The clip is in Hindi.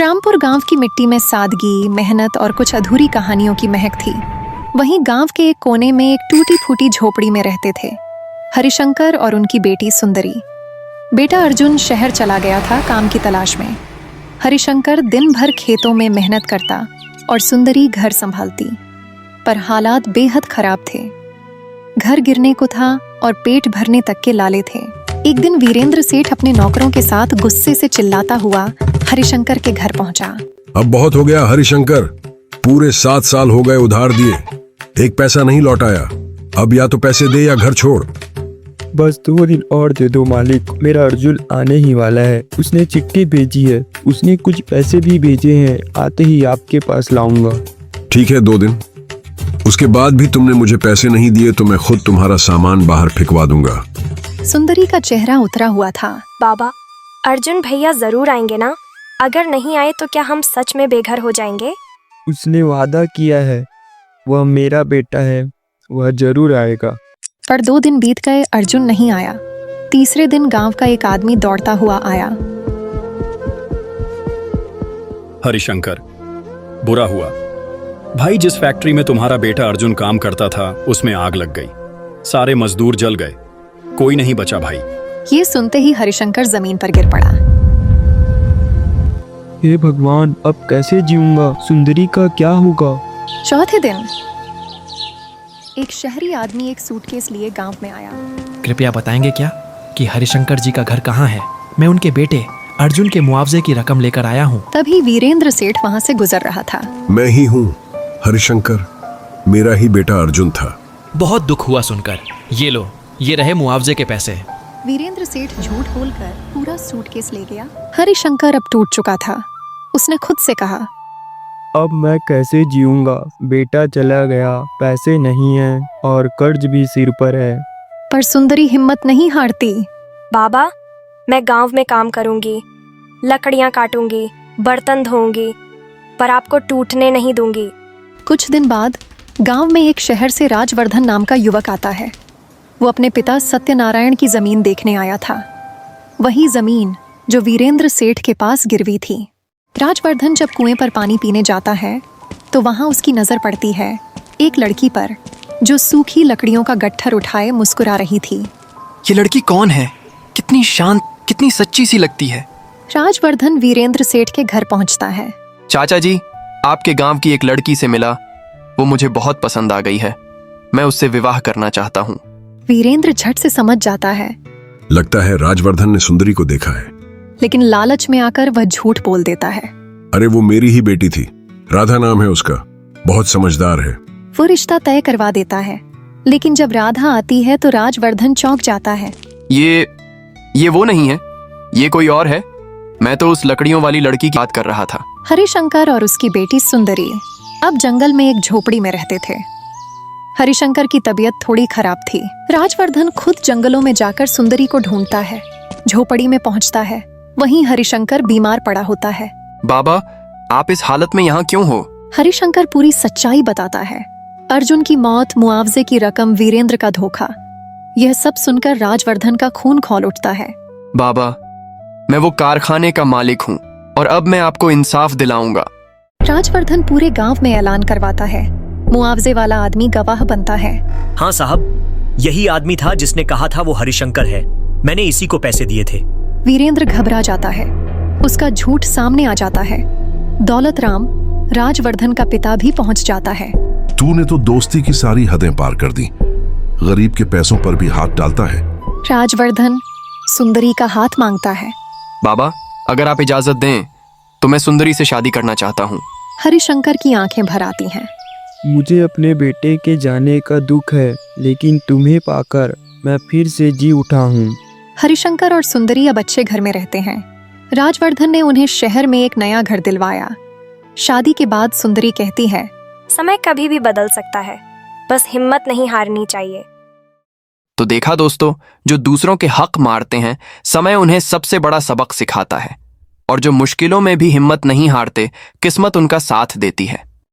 रामपुर गांव की मिट्टी में सादगी, मेहनत और कुछ अधूरी कहानियों की महक थी। वहीं गांव के एक कोने में एक टूटी फूटी झोपड़ी में रहते थे हरिशंकर और उनकी बेटी सुंदरी। बेटा अर्जुन शहर चला गया था काम की तलाश में। हरिशंकर दिन भर खेतों में मेहनत करता और सुंदरी घर संभालती, पर हालात बेहद खराब थे। घर गिरने को था और पेट भरने तक के लाले थे। एक दिन वीरेंद्र सेठ अपने नौकरों के साथ गुस्से से चिल्लाता हुआ हरिशंकर के घर पहुंचा। अब बहुत हो गया हरिशंकर, पूरे 7 साल हो गए उधार दिए, एक पैसा नहीं लौटाया। अब या तो पैसे दे या घर छोड़। बस 2 दिन और दे दो मालिक, मेरा अर्जुन आने ही वाला है। उसने चिट्ठी भेजी है, उसने कुछ पैसे भी भेजे हैं, आते ही आपके पास लाऊंगा। ठीक है 2 दिन, उसके बाद भी तुमने मुझे पैसे नहीं दिए तो मैं खुद तुम्हारा सामान बाहर फेंकवा दूंगा। सुंदरी का चेहरा उतरा हुआ था। बाबा, अर्जुन भैया जरूर आएंगे ना? अगर नहीं आए तो क्या हम सच में बेघर हो जाएंगे? उसने वादा किया है, वह मेरा बेटा है, वह जरूर आएगा। पर 2 दिन बीत गए, अर्जुन नहीं आया। तीसरे दिन गांव का एक आदमी दौड़ता हुआ आया। हरिशंकर, बुरा हुआ भाई, जिस फैक्ट्री में तुम्हारा बेटा अर्जुन काम करता था उसमें आग लग गई, सारे मजदूर जल गए, कोई नहीं बचा भाई। ये सुनते ही हरिशंकर जमीन पर गिर पड़ा। हे भगवान, अब कैसे जीऊंगा? सुंदरी का क्या होगा? चौथे दिन एक शहरी आदमी एक सूटकेस लिए गांव में आया। कृपया बताएंगे क्या कि हरिशंकर जी का घर कहाँ है? मैं उनके बेटे अर्जुन के मुआवजे की रकम लेकर आया हूँ। तभी वीरेंद्र सेठ वहाँ से गुजर रहा था। मैं ही हूँ हरिशंकर, मेरा ही बेटा अर्जुन था। बहुत दुख हुआ सुनकर। ये लो, ये रहे मुआवजे के पैसे। वीरेंद्र सेठ झूठ बोलकर पूरा सूटकेस ले गया। हरिशंकर अब टूट चुका था। उसने खुद से कहा, अब मैं कैसे जीऊंगा? बेटा चला गया, पैसे नहीं हैं और कर्ज भी सिर पर है। पर सुंदरी हिम्मत नहीं हारती। बाबा, मैं गांव में काम करूंगी, लकड़ियां काटूंगी, बर्तन धोऊंगी, पर आपको टूटने नहीं दूंगी। कुछ दिन बाद गांव में एक शहर से राजवर्धन नाम का युवक आता है। वो अपने पिता सत्यनारायण की जमीन देखने आया था, वही जमीन जो वीरेंद्र सेठ के पास गिरवी थी। राजवर्धन जब कुएं पर पानी पीने जाता है तो वहां उसकी नजर पड़ती है एक लड़की पर, जो सूखी लकड़ियों का गट्ठर उठाए मुस्कुरा रही थी। ये लड़की कौन है? कितनी शांत, कितनी सच्ची सी लगती है। राजवर्धन वीरेंद्र सेठ के घर पहुंचता है। चाचा जी, आपके गांव की एक लड़की से मिला, वो मुझे बहुत पसंद आ गई है, मैं उससे विवाह करना चाहता हूँ। वीरेंद्र झट से समझ जाता है। लगता है राजवर्धन ने सुंदरी को देखा है, लेकिन लालच में आकर वह झूठ बोल देता है। अरे वो मेरी ही बेटी थी, राधा नाम है उसका, बहुत समझदार है। वो रिश्ता तय करवा देता है, लेकिन जब राधा आती है तो राजवर्धन चौंक जाता है। ये वो नहीं है, ये कोई और है। मैं तो उस लकड़ियों वाली लड़की की बात कर रहा था। हरिशंकर और उसकी बेटी सुंदरी अब जंगल में एक झोपड़ी में रहते थे। हरिशंकर की तबीयत थोड़ी खराब थी। राजवर्धन खुद जंगलों में जाकर सुंदरी को ढूंढता है। झोपड़ी में पहुंचता है, वहीं हरिशंकर बीमार पड़ा होता है। बाबा, आप इस हालत में यहाँ क्यों हो? हरिशंकर पूरी सच्चाई बताता है। अर्जुन की मौत, मुआवजे की रकम, वीरेंद्र का धोखा, यह सब सुनकर राजवर्धन का खून खौल उठता है। बाबा, मैं वो कारखाने का मालिक हूँ और अब मैं आपको इंसाफ दिलाऊंगा। राजवर्धन पूरे गांव में ऐलान करवाता है। मुआवजे वाला आदमी गवाह बनता है। हाँ साहब, यही आदमी था जिसने कहा था वो हरिशंकर है, मैंने इसी को पैसे दिए थे। वीरेंद्र घबरा जाता है, उसका झूठ सामने आ जाता है। दौलत राम, राजवर्धन का पिता, भी पहुंच जाता है। तूने तो दोस्ती की सारी हदें पार कर दी, गरीब के पैसों पर भी हाथ डालता है। राजवर्धन सुंदरी का हाथ मांगता है। बाबा, अगर आप इजाजत दें तो मैं सुंदरी से शादी करना चाहता हूँ। हरिशंकर की आंखें भर आती हैं। मुझे अपने बेटे के जाने का दुख है, लेकिन तुम्हें पाकर मैं फिर से जी उठा हूँ। हरिशंकर और सुंदरी अब अच्छे घर में रहते हैं। राजवर्धन ने उन्हें शहर में एक नया घर दिलवाया। शादी के बाद सुंदरी कहती है, समय कभी भी बदल सकता है, बस हिम्मत नहीं हारनी चाहिए। तो देखा दोस्तों, जो दूसरों के हक मारते हैं, समय उन्हें सबसे बड़ा सबक सिखाता है, और जो मुश्किलों में भी हिम्मत नहीं हारते, किस्मत उनका साथ देती है।